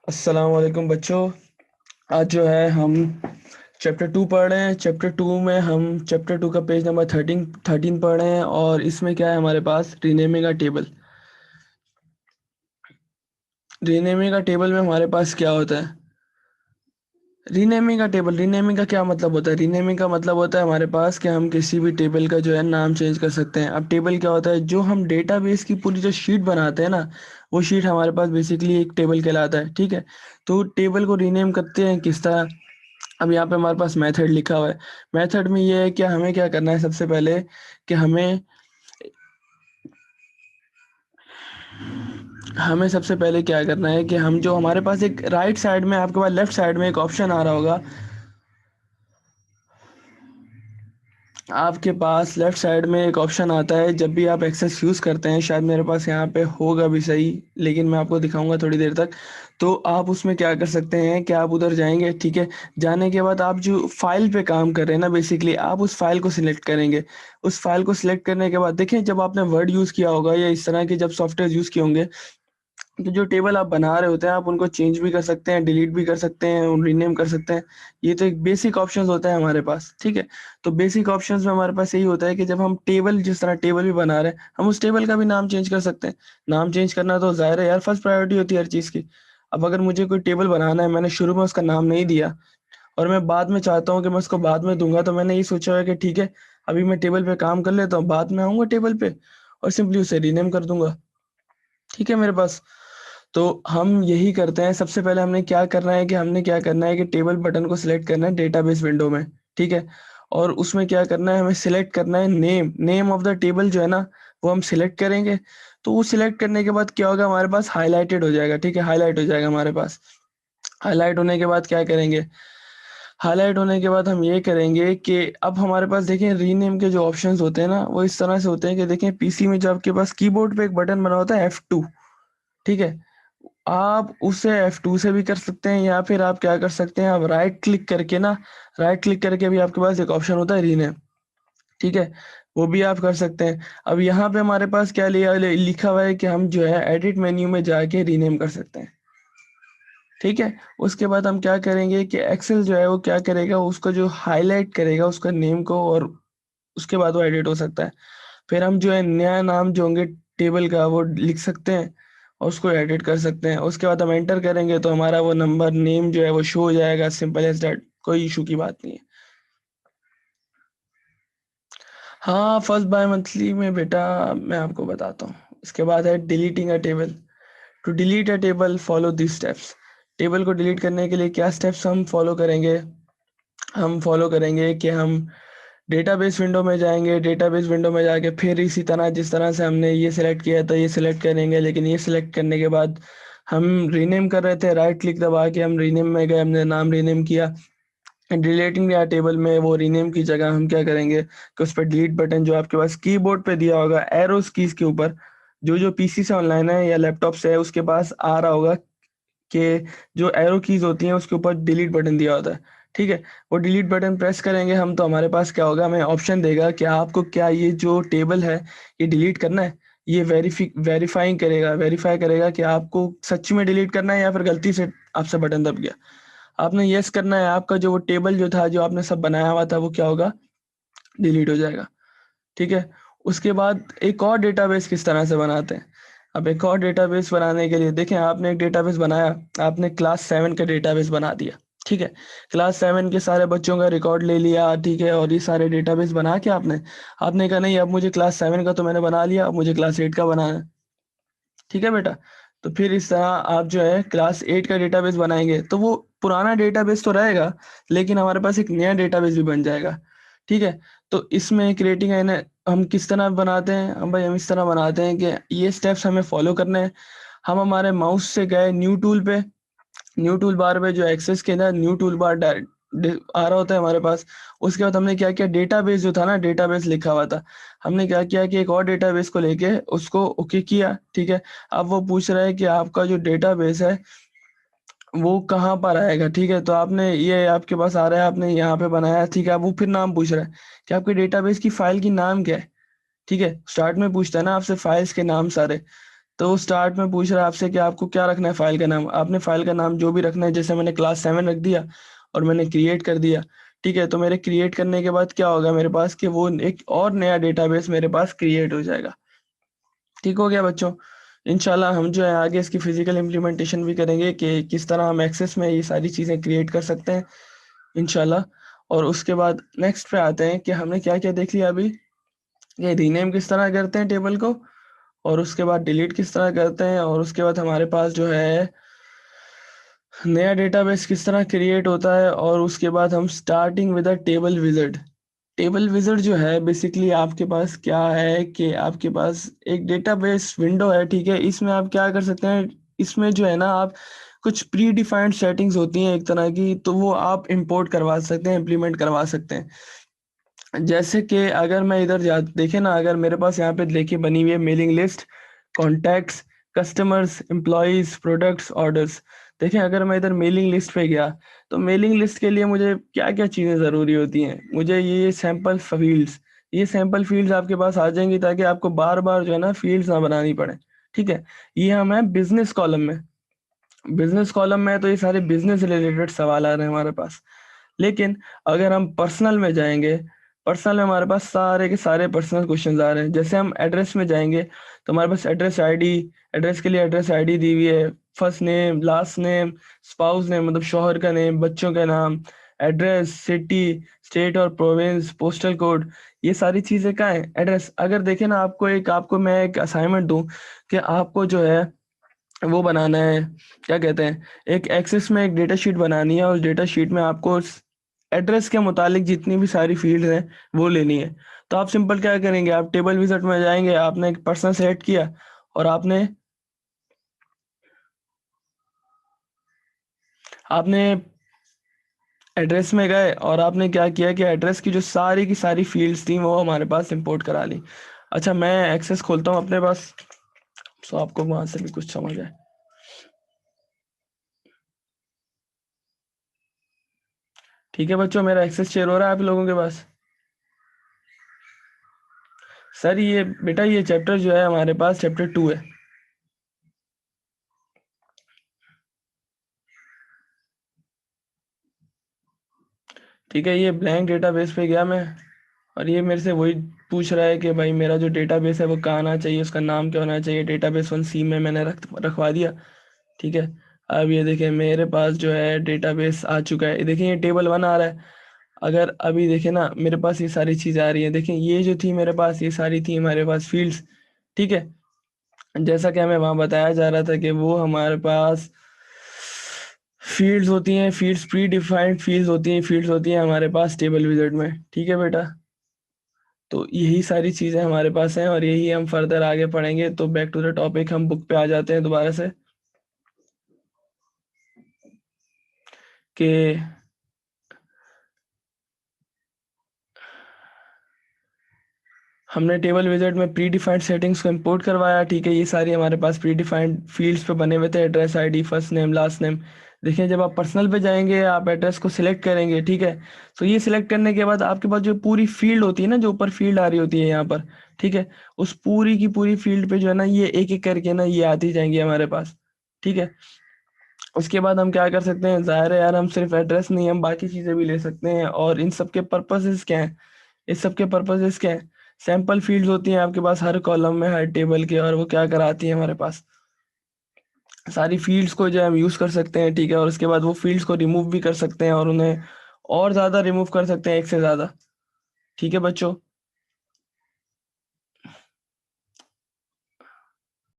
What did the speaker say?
अस्सलाम वालेकुम बच्चों। आज जो है हम चैप्टर 2 पढ़ रहे हैं। चैप्टर 2 में हम चैप्टर 2 का पेज नंबर 13 पढ़ रहे हैं और इसमें क्या है हमारे पास रीनेमिंग का टेबल। रीनेमिंग का टेबल में हमारे पास क्या होता है? रीनेमिंग का टेबल, रीनेमिंग का क्या मतलब होता है? रीनेमिंग का मतलब होता है हमारे पास कि हम किसी भी टेबल का जो है नाम चेंज कर सकते हैं। अब टेबल क्या होता है? जो हम डेटाबेस की पूरी जो शीट बनाते हैं ना, वो शीट हमारे पास बेसिकली एक टेबल कहलाता है। ठीक है, तो टेबल को रीनेम करते हैं किस तरह? अब यहाँ पे हमारे पास मेथड लिखा हुआ है। मेथड में ये है कि हमें क्या करना है सबसे पहले कि हमें हमें सबसे पहले क्या करना है कि हम जो हमारे पास एक राइट साइड में आपके पास लेफ्ट साइड में एक ऑप्शन आ रहा होगा। आपके पास लेफ्ट साइड में एक ऑप्शन आता है जब भी आप एक्सेस यूज़ करते हैं, शायद मेरे पास यहाँ पे होगा भी सही, लेकिन मैं आपको दिखाऊंगा थोड़ी देर तक। तो आप उसमें क्या कर सकते हैं कि आप उधर जाएंगे। ठीक है, जाने के बाद आप जो फाइल पे काम कर रहे हैं ना, बेसिकली आप उस फाइल को सिलेक्ट करेंगे। उस फाइल को सिलेक्ट करने के बाद देखें, जब आपने वर्ड यूज़ किया होगा या इस तरह के जब सॉफ्टवेयर यूज़ किए होंगे, तो जो टेबल आप बना रहे होते हैं आप उनको चेंज भी कर सकते हैं, डिलीट भी कर सकते हैं, रीनेम कर सकते हैं। ये तो एक बेसिक ऑप्शंस होता है हमारे पास। ठीक है, तो बेसिक ऑप्शंस में हमारे पास यही होता है कि जब हम टेबल, जिस तरह टेबल भी बना रहे हैं, हम उस टेबल का भी नाम चेंज कर सकते हैं। नाम चेंज करना तो ज़ाहिर है यार, फर्स्ट प्रायोरिटी होती है हर चीज़ की। अब अगर मुझे कोई टेबल बनाना है, मैंने शुरू में उसका नाम नहीं दिया और मैं बाद में चाहता हूँ कि मैं उसको बाद में दूंगा, तो मैंने ये सोचा है कि ठीक है, अभी मैं टेबल पे काम कर लेता हूँ, बाद में आऊंगा टेबल पे और सिंपली उसे रीनेम कर दूंगा। ठीक है मेरे पास। तो हम यही करते हैं। सबसे पहले हमने क्या करना है कि टेबल बटन को सिलेक्ट करना है डेटाबेस विंडो में। ठीक है, और उसमें क्या करना है, हमें सिलेक्ट करना है नेम ऑफ द टेबल जो है ना, वो हम सिलेक्ट करेंगे। तो वो सिलेक्ट करने के बाद क्या होगा, हमारे पास हाईलाइटेड हो जाएगा। ठीक है, हाईलाइट हो जाएगा हमारे पास। हाईलाइट होने के बाद क्या करेंगे, हाईलाइट होने के बाद हम ये करेंगे कि अब हमारे पास देखें रीनेम के जो ऑप्शंस होते हैं ना, वो इस तरह से होते हैं कि देखें पीसी में जो आपके पास कीबोर्ड पे एक बटन बना होता है F2। ठीक है, आप उसे F2 से भी कर सकते हैं या फिर आप क्या कर सकते हैं, आप राइट क्लिक करके भी आपके पास एक ऑप्शन होता है रीनेम। ठीक है, वो भी आप कर सकते हैं। अब यहाँ पे हमारे पास क्या लिखा हुआ है कि हम जो है एडिट मेन्यू में जाके रीनेम कर सकते हैं। ठीक है, उसके बाद हम क्या करेंगे कि एक्सेल जो है वो क्या करेगा, उसको जो हाईलाइट करेगा उसका नेम को, और उसके बाद वो एडिट हो सकता है। फिर हम जो है नया नाम जो होंगे टेबल का वो लिख सकते हैं और उसको एडिट कर सकते हैं। उसके बाद हम एंटर करेंगे तो हमारा वो नंबर नेम जो है वो शो हो जाएगा। सिंपल एज दैट, कोई इशू की बात नहीं है। हाँ, फर्स्ट बाय मंथली में बेटा मैं आपको बताता हूँ। इसके बाद है deleting a table. To delete a table follow this steps. Table को डिलीट करने के लिए क्या स्टेप्स हम फॉलो करेंगे? हम फॉलो करेंगे कि हम डेटाबेस विंडो में जाएंगे। डेटाबेस विंडो में जाके फिर इसी तरह जिस तरह से हमने ये सिलेक्ट किया था ये सिलेक्ट करेंगे, लेकिन ये सिलेक्ट करने के बाद हम रीनेम कर रहे थे, राइट क्लिक दबा के हम रीनेम में गए, हमने नाम रीनेम किया। डिलीटिंग या टेबल में वो रीनेम की जगह हम क्या करेंगे कि उस पर डिलीट बटन जो आपके पास कीबोर्ड पे दिया होगा एरोस कीज के ऊपर, जो जो पीसी से ऑनलाइन है या लैपटॉप से है उसके पास आ रहा होगा कि जो एरो कीज होती हैं उसके ऊपर डिलीट बटन दिया होता है। ठीक है, वो डिलीट बटन प्रेस करेंगे हम, तो हमारे पास क्या होगा, हमें ऑप्शन देगा कि आपको क्या ये जो टेबल है ये डिलीट करना है। ये वेरीफाई करेगा कि आपको सच में डिलीट करना है या फिर गलती से आपसे बटन दब गया। आपने यस करना है, आपका जो वो टेबल जो था जो आपने सब बनाया हुआ था वो क्या होगा, डिलीट हो जाएगा। ठीक है, उसके बाद एक और डेटाबेस किस तरह से बनाते हैं। अब एक और डेटाबेस बनाने के लिए देखें, आपने एक डेटाबेस बनाया, आपने क्लास 7 का डेटाबेस बना दिया। ठीक है, क्लास 7 के सारे बच्चों का रिकॉर्ड ले लिया। ठीक है, और ये सारे डेटाबेस बना के आपने आपने कहा नहीं, अब मुझे क्लास 7 का तो मैंने बना लिया, अब मुझे क्लास 8 का बनाना है। ठीक है बेटा, तो फिर इस तरह आप जो है क्लास 8 का डेटाबेस बनाएंगे तो वो पुराना डेटाबेस तो रहेगा, लेकिन हमारे पास एक नया डेटाबेस भी बन जाएगा। ठीक है, तो इसमें क्रिएटिंग है ना, हम किस तरह बनाते हैं, हम इस तरह बनाते हैं कि ये स्टेप्स हमें फॉलो करने हैं। हम हमारे माउस से गए न्यू टूल पे, न्यू टूल बार पे जो एक्सेस के अंदर न्यू टूल बार आ रहा होता है हमारे पास। उसके बाद हमने क्या किया, डेटाबेस जो था ना, डेटाबेस लिखा हुआ था, हमने क्या किया कि एक और डेटाबेस को लेके उसको ओके किया। ठीक है, अब वो पूछ रहा है कि आपका जो डेटाबेस है वो कहाँ पर आएगा। ठीक है, तो आपने ये आपके पास आ रहा है, आपने यहाँ पे बनाया। ठीक है, अब वो फिर नाम पूछ रहा है कि आपके डेटाबेस की फाइल की नाम क्या है। ठीक है, स्टार्ट में पूछता है ना आपसे फाइल्स के नाम सारे, तो स्टार्ट में पूछ रहा है आपसे कि आपको क्या रखना है फाइल का नाम। आपने फाइल का नाम जो भी रखना है, जैसे मैंने क्लास 7 रख दिया और मैंने क्रिएट कर दिया। ठीक है, तो मेरे क्रिएट करने के बाद क्या होगा मेरे पास, कि वो एक और नया डेटाबेस मेरे पास क्रिएट हो जाएगा। ठीक हो गया बच्चों। इंशाल्लाह हम जो है आगे इसकी फिजिकल इम्प्लीमेंटेशन भी करेंगे कि किस तरह हम एक्सेस में ये सारी चीज़ें क्रिएट कर सकते हैं इंशाल्लाह। और उसके बाद नेक्स्ट पे आते हैं कि हमने क्या क्या देख लिया अभी। ये रीनेम किस तरह करते हैं टेबल को, और उसके बाद डिलीट किस तरह करते हैं, और उसके बाद हमारे पास जो है नया डेटाबेस किस तरह क्रिएट होता है, और उसके बाद हम starting with a table wizard. Table wizard जो है बेसिकली आपके पास क्या है कि आपके पास एक डेटाबेस विंडो है। ठीक है, इसमें आप क्या कर सकते हैं, इसमें जो है ना आप कुछ प्री डिफाइंड सेटिंग्स होती हैं एक तरह की, तो वो आप इंपोर्ट करवा सकते हैं, इम्प्लीमेंट करवा सकते हैं। जैसे कि अगर मैं इधर जा देखे ना, अगर मेरे पास यहाँ पे देखिए बनी हुई है mailing list, contacts, customers, employees, products, orders. देखें अगर मैं इधर मेलिंग लिस्ट पे गया, तो मेलिंग लिस्ट के लिए मुझे क्या क्या चीज़ें ज़रूरी होती हैं। मुझे ये सैम्पल फील्ड्स, ये सैम्पल फील्ड्स आपके पास आ जाएंगी ताकि आपको बार बार जो है ना फील्ड्स ना बनानी पड़े। ठीक है, ये हम है बिजनेस कॉलम में। बिजनेस कॉलम में है तो ये सारे बिजनेस रिलेटेड सवाल आ रहे हैं हमारे पास। लेकिन अगर हम पर्सनल में जाएंगे, पर्सनल में हमारे पास सारे के सारे पर्सनल क्वेश्चंस आ रहे हैं। जैसे हम एड्रेस में जाएंगे तो हमारे पास एड्रेस आईडी, एड्रेस के लिए एड्रेस आईडी दी हुई है, first name, last name, spouse name मतलब शौहर का नेम, बच्चों का नाम, एड्रेस, सिटी, स्टेट और प्रोविंस, पोस्टल कोड। ये सारी चीज़ें क्या है, एड्रेस। अगर देखें ना आपको मैं एक असाइनमेंट दूं कि आपको जो है वो बनाना है, क्या कहते हैं, एक एक्सेस में एक डेटा शीट बनानी है, और उस डेटा शीट में आपको एड्रेस के मुतालिक जितनी भी सारी फील्ड हैं वो लेनी है। तो आप सिंपल क्या करेंगे, आप टेबल विजिट में जाएंगे, आपने एक पर्सन सेलेक्ट किया, और आपने आपने एड्रेस में गए और आपने क्या किया कि एड्रेस की जो सारी की सारी फील्ड्स थी वो हमारे पास इंपोर्ट करा ली। अच्छा, मैं एक्सेस खोलता हूँ अपने पास, सो आपको वहां से भी कुछ समझ आए। ठीक है बच्चों, मेरा एक्सेस शेयर हो रहा है आप लोगों के पास। सर ये बेटा ये चैप्टर जो है हमारे पास चैप्टर 2 है। ठीक है, ये ब्लैंक डेटाबेस पे गया मैं, और ये मेरे से वही पूछ रहा है कि भाई मेरा जो डेटाबेस है वो कहाँ आना चाहिए, उसका नाम क्या होना चाहिए। डेटाबेस 1C में मैंने रखवा दिया। ठीक है, अब ये देखें मेरे पास जो है डेटाबेस आ चुका है। ये देखें ये टेबल 1 आ रहा है। अगर अभी देखें ना मेरे पास ये सारी चीज़ें आ रही हैं, देखें ये जो थी मेरे पास, ये सारी थी हमारे पास फील्ड्स। ठीक है, जैसा कि हमें वहाँ बताया जा रहा था कि वो हमारे पास फील्ड्स होती हैं, फील्ड्स प्री डिफाइंड फील्ड्स होती हैं हमारे पास टेबल विज़ार्ड में। ठीक है बेटा, तो यही सारी चीज़ें हमारे पास हैं और यही हम फर्दर आगे पढ़ेंगे। तो बैक टू द टॉपिक, हम बुक पे आ जाते हैं दोबारा से कि हमने टेबल विज़ार्ड में प्री डिफाइंड सेटिंग्स को इंपोर्ट करवाया। ठीक है, ये सारी हमारे पास प्री डिफाइंड फील्ड्स पे बने हुए थे, address, ID, first name, last name. देखिए जब आप पर्सनल पे जाएंगे आप एड्रेस को सिलेक्ट करेंगे। ठीक है, तो ये सिलेक्ट करने के बाद आपके पास जो पूरी फील्ड होती है ना, जो ऊपर फील्ड आ रही होती है यहाँ पर, ठीक है, उस पूरी की पूरी फील्ड पे जो है ना ये एक एक करके ना ये आती जाएंगी हमारे पास। ठीक है, उसके बाद हम क्या कर सकते हैं, ज़ाहिर है यार हम सिर्फ एड्रेस नहीं, हम बाकी चीज़ें भी ले सकते हैं। और इन सब के पर्पसेस क्या हैं, इस सब के पर्पसेस क्या हैं, सैंपल फील्ड्स होती हैं आपके पास हर कॉलम में, हर टेबल के, और वो क्या कराती हैं हमारे पास सारी फील्ड्स को जो है हम यूज़ कर सकते हैं। ठीक है, और उसके बाद वो फील्ड्स को रिमूव भी कर सकते हैं और उन्हें और ज़्यादा रिमूव कर सकते हैं, एक से ज़्यादा। ठीक है बच्चों।